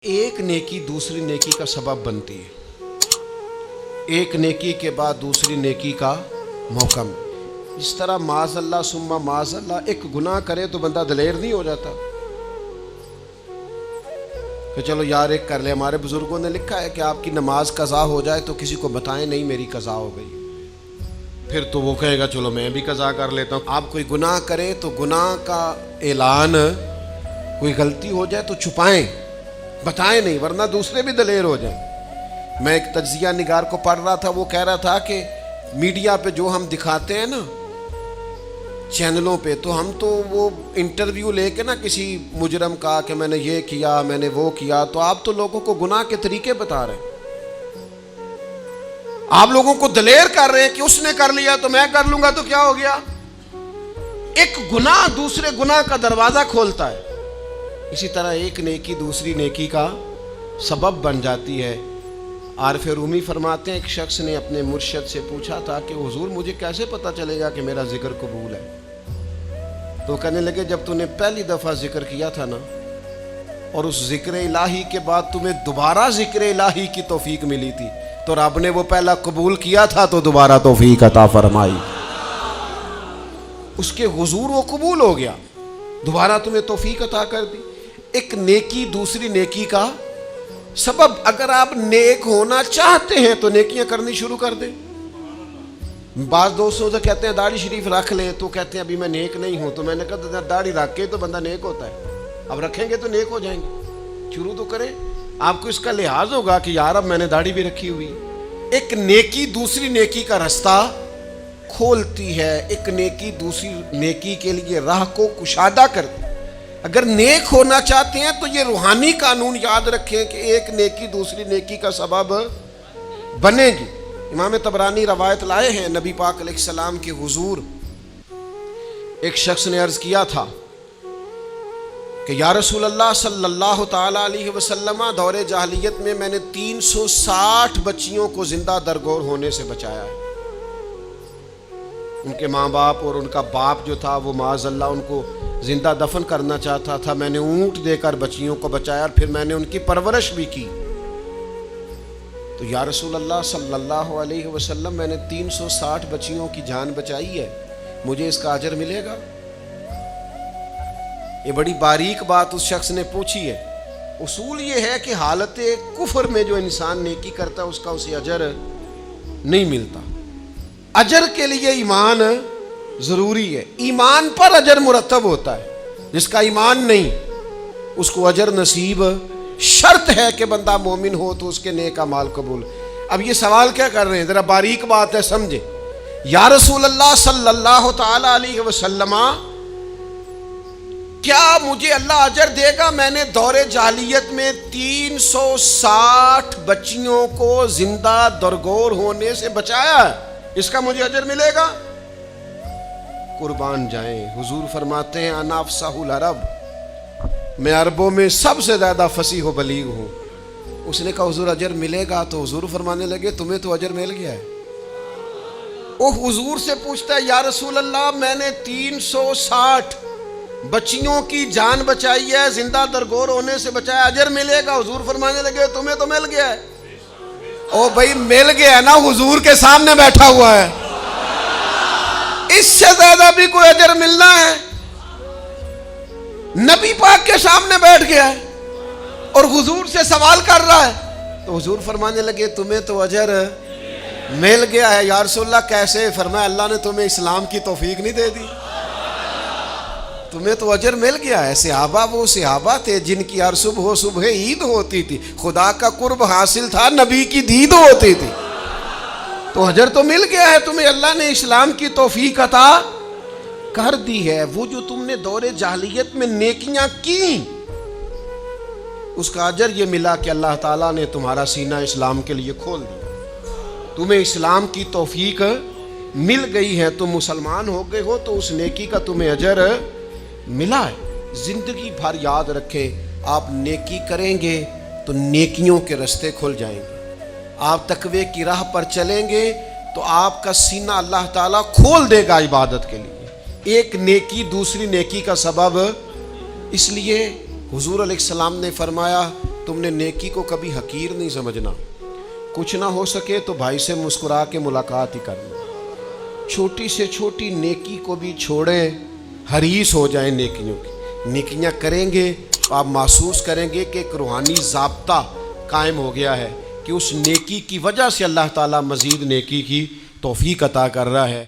ایک نیکی دوسری نیکی کا سبب بنتی ہے، ایک نیکی کے بعد دوسری نیکی کا موقع ملے۔ اس طرح معاذ اللہ ثم معاذ اللہ ایک گناہ کرے تو بندہ دلیر نہیں ہو جاتا کہ چلو یار ایک کر لے۔ ہمارے بزرگوں نے لکھا ہے کہ آپ کی نماز قضا ہو جائے تو کسی کو بتائیں نہیں میری قضا ہو گئی، پھر تو وہ کہے گا چلو میں بھی قضا کر لیتا ہوں۔ آپ کوئی گناہ کریں تو گناہ کا اعلان، کوئی غلطی ہو جائے تو چھپائیں، بتائیں نہیں، ورنہ دوسرے بھی دلیر ہو جائیں۔ میں ایک تجزیہ نگار کو پڑھ رہا تھا، وہ کہہ رہا تھا کہ میڈیا پہ جو ہم دکھاتے ہیں نا چینلوں پہ، تو ہم تو وہ انٹرویو لے کے نا کسی مجرم کا کہ میں نے یہ کیا میں نے وہ کیا، تو آپ تو لوگوں کو گناہ کے طریقے بتا رہے ہیں، آپ لوگوں کو دلیر کر رہے ہیں کہ اس نے کر لیا تو میں کر لوں گا تو کیا ہو گیا۔ ایک گناہ دوسرے گناہ کا دروازہ کھولتا ہے، اسی طرح ایک نیکی دوسری نیکی کا سبب بن جاتی ہے۔ عارف رومی فرماتے ہیں ایک شخص نے اپنے مرشد سے پوچھا تھا کہ حضور مجھے کیسے پتہ چلے گا کہ میرا ذکر قبول ہے؟ تو کہنے لگے جب تو نے پہلی دفعہ ذکر کیا تھا نا، اور اس ذکر الہی کے بعد تمہیں دوبارہ ذکر الہی کی توفیق ملی تھی، تو رب نے وہ پہلا قبول کیا تھا تو دوبارہ توفیق عطا فرمائی، اس کے حضور وہ قبول ہو گیا، دوبارہ تمہیں توفیق عطا کر دی۔ ایک نیکی دوسری نیکی کا سبب۔ اگر آپ نیک ہونا چاہتے ہیں تو نیکیاں کرنی شروع کر دیں۔ بعض دوستوں سے کہتے ہیں داڑھی شریف رکھ لیں، تو کہتے ہیں ابھی میں نیک نہیں ہوں، تو میں نے کہا داڑھی رکھ کے تو بندہ نیک ہوتا ہے، اب رکھیں گے تو نیک ہو جائیں گے، شروع تو کریں۔ آپ کو اس کا لحاظ ہوگا کہ یار اب میں نے داڑھی بھی رکھی ہوئی۔ ایک نیکی دوسری نیکی کا رستہ کھولتی ہے، ایک نیکی دوسری نیکی کے لیے راہ کو کشادہ کرتی ہے۔ اگر نیک ہونا چاہتے ہیں تو یہ روحانی قانون یاد رکھیں کہ ایک نیکی دوسری نیکی کا سبب بنے گی۔ امام طبرانی روایت لائے ہیں، نبی پاک علیہ السلام کے حضور ایک شخص نے عرض کیا تھا کہ یا رسول اللہ صلی اللہ تعالیٰ علیہ وسلم، دور جاہلیت میں نے 360 بچیوں کو زندہ درگور ہونے سے بچایا ہے۔ ان کے ماں باپ اور ان کا باپ جو تھا وہ معاذ اللہ ان کو زندہ دفن کرنا چاہتا تھا، میں نے اونٹ دے کر بچیوں کو بچایا اور پھر میں نے ان کی پرورش بھی کی۔ تو یا رسول اللہ صلی اللہ علیہ وسلم میں نے 360 بچیوں کی جان بچائی ہے، مجھے اس کا اجر ملے گا؟ یہ بڑی باریک بات اس شخص نے پوچھی ہے۔ اصول یہ ہے کہ حالت کفر میں جو انسان نیکی کرتا ہے اس کا اسے اجر نہیں ملتا۔ اجر کے لیے ایمان ضروری ہے، ایمان پر اجر مرتب ہوتا ہے، جس کا ایمان نہیں اس کو اجر نصیب شرط ہے کہ بندہ مومن ہو تو اس کے نیک اعمال قبول۔ اب یہ سوال کیا کر رہے ہیں، ذرا باریک بات ہے سمجھے۔ یا رسول اللہ صلی اللہ تعالی علیہ وسلم، کیا مجھے اللہ اجر دے گا؟ میں نے دور جاہلیت میں 360 بچیوں کو زندہ درگور ہونے سے بچایا ہے، اس کا مجھے اجر ملے گا؟ قربان جائیں، حضور فرماتے ہیں انا افصح العرب، میں عربوں میں سب سے زیادہ فصیح و بلیغ ہوں۔ اس نے کہا حضور اجر ملے گا؟ تو حضور فرمانے لگے تمہیں تو اجر مل گیا ہے۔ وہ حضور سے پوچھتا ہے یا رسول اللہ میں نے 360 بچیوں کی جان بچائی ہے، زندہ درگور ہونے سے بچایا، اجر ملے گا؟ حضور فرمانے لگے تمہیں تو مل گیا ہے۔ او بھائی مل گیا ہے نا، حضور کے سامنے بیٹھا ہوا ہے، اس سے زیادہ بھی کوئی اجر ملنا ہے؟ نبی پاک کے سامنے بیٹھ گیا ہے اور حضور سے سوال کر رہا ہے، تو حضور فرمانے لگے تمہیں تو اجر مل گیا ہے۔ یا رسول اللہ کیسے؟ فرمایا اللہ نے تمہیں اسلام کی توفیق نہیں دے دی، تمہیں تو اجر مل گیا ہے۔ صحابہ وہ صحابہ تھے جن کی ہر صبح عید ہوتی تھی، خدا کا قرب حاصل تھا، نبی کی دید ہوتی تھی، تو اجر تو مل گیا ہے تمہیں، اللہ نے اسلام کی توفیق عطا کر دی ہے۔ وہ جو تم نے دور جاہلیت میں نیکیاں کی اس کا اجر یہ ملا کہ اللہ تعالیٰ نے تمہارا سینہ اسلام کے لیے کھول دیا، تمہیں اسلام کی توفیق مل گئی ہے، تم مسلمان ہو گئے ہو تو اس نیکی کا تمہیں اجر ملا ہے۔ زندگی بھر یاد رکھیں، آپ نیکی کریں گے تو نیکیوں کے رستے کھل جائیں گے، آپ تقوی کی راہ پر چلیں گے تو آپ کا سینہ اللہ تعالیٰ کھول دے گا عبادت کے لیے۔ ایک نیکی دوسری نیکی کا سبب، اس لیے حضور علیہ السلام نے فرمایا تم نے نیکی کو کبھی حقیر نہیں سمجھنا. کچھ نہ ہو سکے تو بھائی سے مسکرا کے ملاقات ہی کرنا. چھوٹی سے چھوٹی نیکی کو بھی چھوڑیں, حریص ہو جائیں نیکیوں کی. نیکیاں کریں گے تو آپ محسوس کریں گے کہ ایک روحانی ضابطہ قائم ہو گیا ہے کہ اس نیکی کی وجہ سے اللہ تعالیٰ مزید نیکی کی توفیق عطا کر رہا ہے.